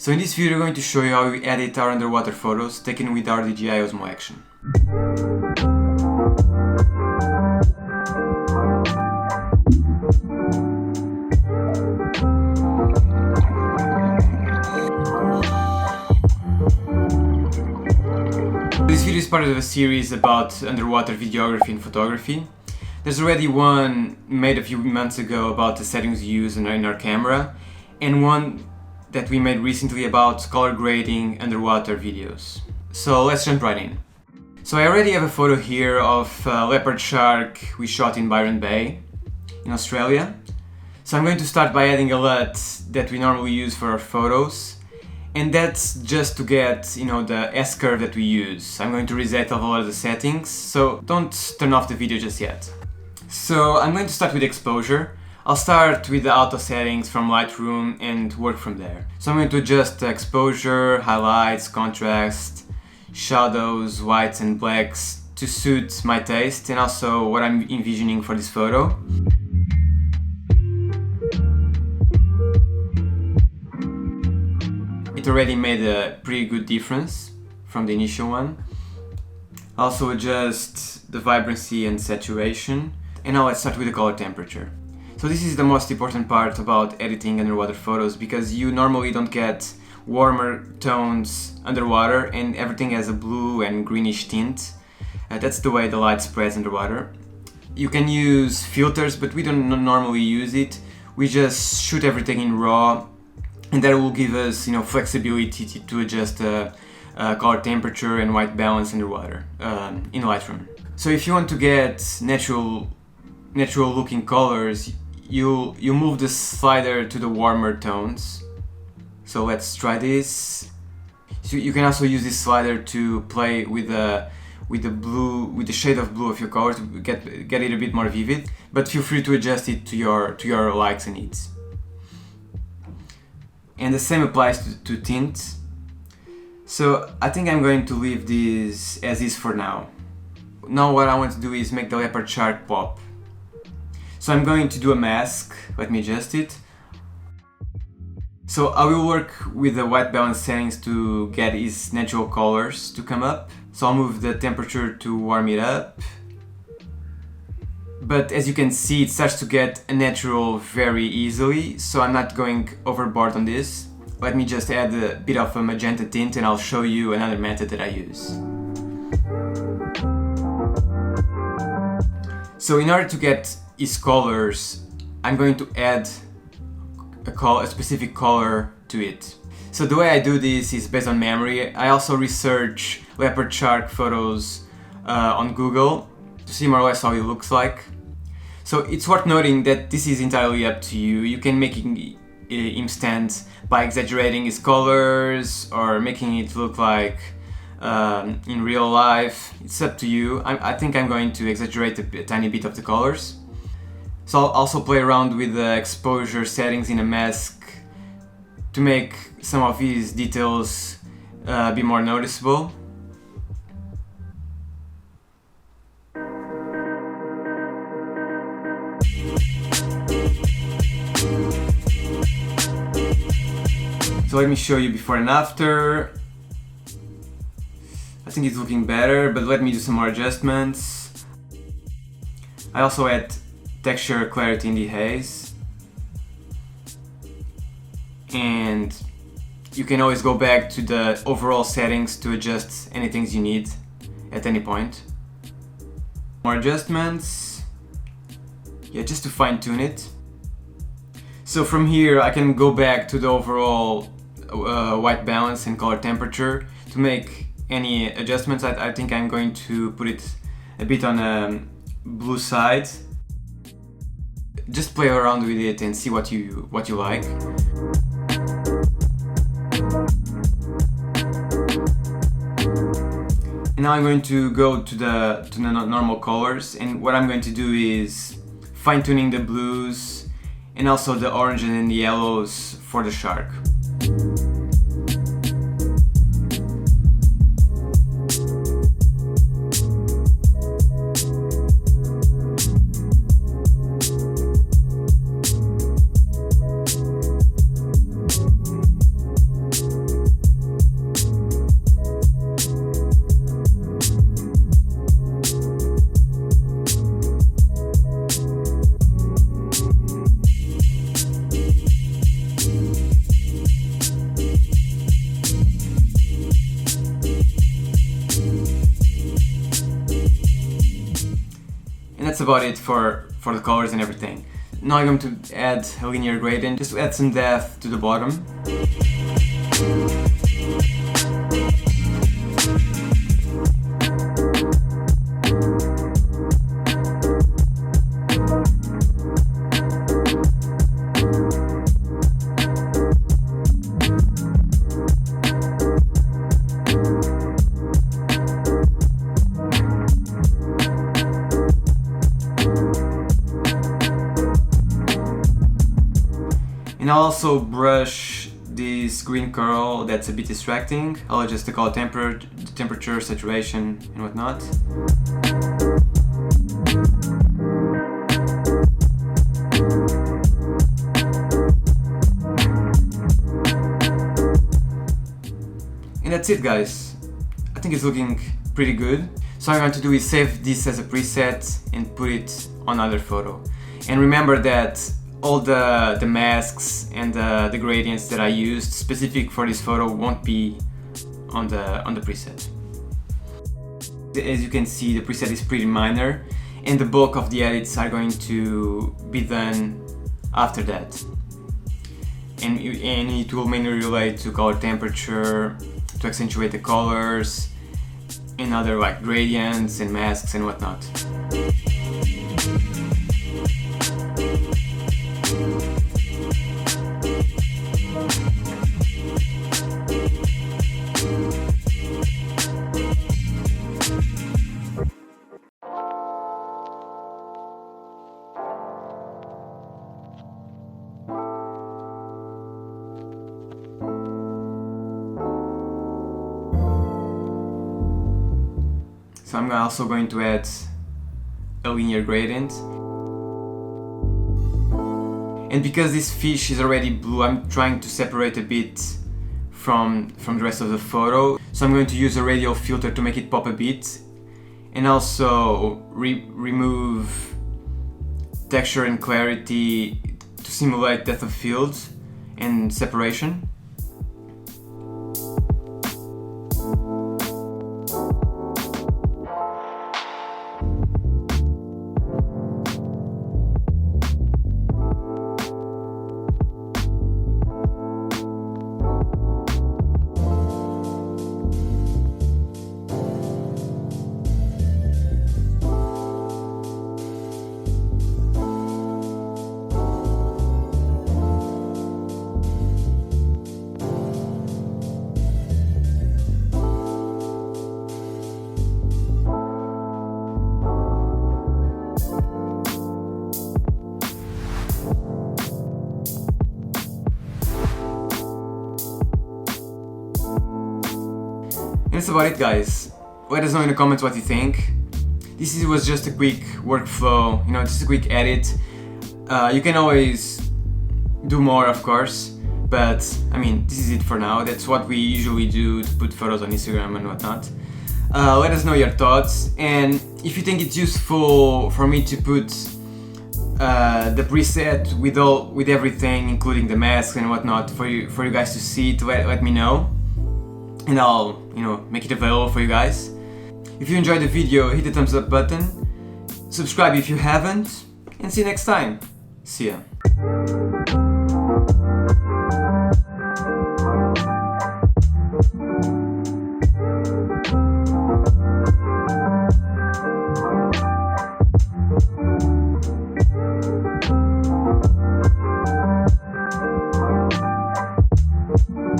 So in this video I'm going to show you how we edit our underwater photos taken with our DJI Osmo Action. This video is part of a series about underwater videography and photography. There's already one made a few months ago about the settings used in our camera, and one that we made recently about color grading underwater videos. So let's jump right in. So I already have a photo here of a leopard shark we shot in Byron Bay in Australia. So I'm going to start by adding a LUT that we normally use for our photos, and that's just to get, the S-curve that we use. I'm going to reset a lot of the settings, so don't turn off the video just yet. So I'm going to start with exposure. I'll start with the auto settings from Lightroom and work from there. So I'm going to adjust the exposure, highlights, contrast, shadows, whites and blacks to suit my taste and also what I'm envisioning for this photo. It already made a pretty good difference from the initial one. Also adjust the vibrancy and saturation. And now let's start with the color temperature. So this is the most important part about editing underwater photos, because you normally don't get warmer tones underwater and everything has a blue and greenish tint. That's the way the light spreads underwater. You can use filters, but we don't normally use it. We just shoot everything in RAW, and that will give us flexibility to adjust color temperature and white balance underwater in Lightroom. So if you want to get natural looking colors, you move the slider to the warmer tones. So let's try this. So you can also use this slider to play with the shade of blue of your color to get it a bit more vivid, but feel free to adjust it to your likes and needs. And the same applies to tint. So I think I'm going to leave this as is for now. Now what I want to do is make the leopard shark pop. So I'm going to do a mask. Let me adjust it. So I will work with the white balance settings to get his natural colors to come up. So I'll move the temperature to warm it up. But as you can see, it starts to get a natural very easily, so I'm not going overboard on this. Let me just add a bit of a magenta tint and I'll show you another method that I use. So in order to get his colors, I'm going to add a specific color to it. So the way I do this is based on memory. I also research leopard shark photos on Google to see more or less how he looks like. So it's worth noting that this is entirely up to you. You can make him stand by exaggerating his colors or making it look like in real life. It's up to you. I think I'm going to exaggerate a tiny bit of the colors. So I'll also play around with the exposure settings in a mask to make some of these details be more noticeable. So let me show you before and after. I think it's looking better, but let me do some more adjustments. I also add texture clarity in the haze. And you can always go back to the overall settings to adjust anything you need at any point. More adjustments. Yeah, just to fine tune it. So from here I can go back to the overall white balance and color temperature to make any adjustments. I think I'm going to put it a bit on a blue side. Just play around with it and see what you like. And now I'm going to go to the normal colors, and what I'm going to do is fine-tuning the blues and also the orange and the yellows for the shark. about it for the colors and everything. Now I'm going to add a linear gradient just to add some depth to the bottom. And I'll also brush this green curl that's a bit distracting. I'll adjust the color temperature, saturation and whatnot. And that's it, guys. I think it's looking pretty good. So what I'm going to do is save this as a preset and put it on another photo. And remember that all the masks and the gradients that I used specific for this photo won't be on the preset. As you can see, the preset is pretty minor and the bulk of the edits are going to be done after that. And it will mainly relate to color temperature, to accentuate the colors, and other like gradients and masks and whatnot. So I'm also going to add a linear gradient. And because this fish is already blue, I'm trying to separate a bit from the rest of the photo. So I'm going to use a radial filter to make it pop a bit. And also remove texture and clarity to simulate depth of field and separation. And that's about it, guys. Let us know in the comments what you think. This was just a quick workflow, just a quick edit. You can always do more, of course, but I mean, this is it for now. That's what we usually do to put photos on Instagram and whatnot. Let us know your thoughts, and if you think it's useful for me to put the preset with everything, including the mask and whatnot, for you guys to see it, let me know. And I'll, make it available for you guys. If you enjoyed the video, hit the thumbs up button, subscribe if you haven't, and see you next time. See ya.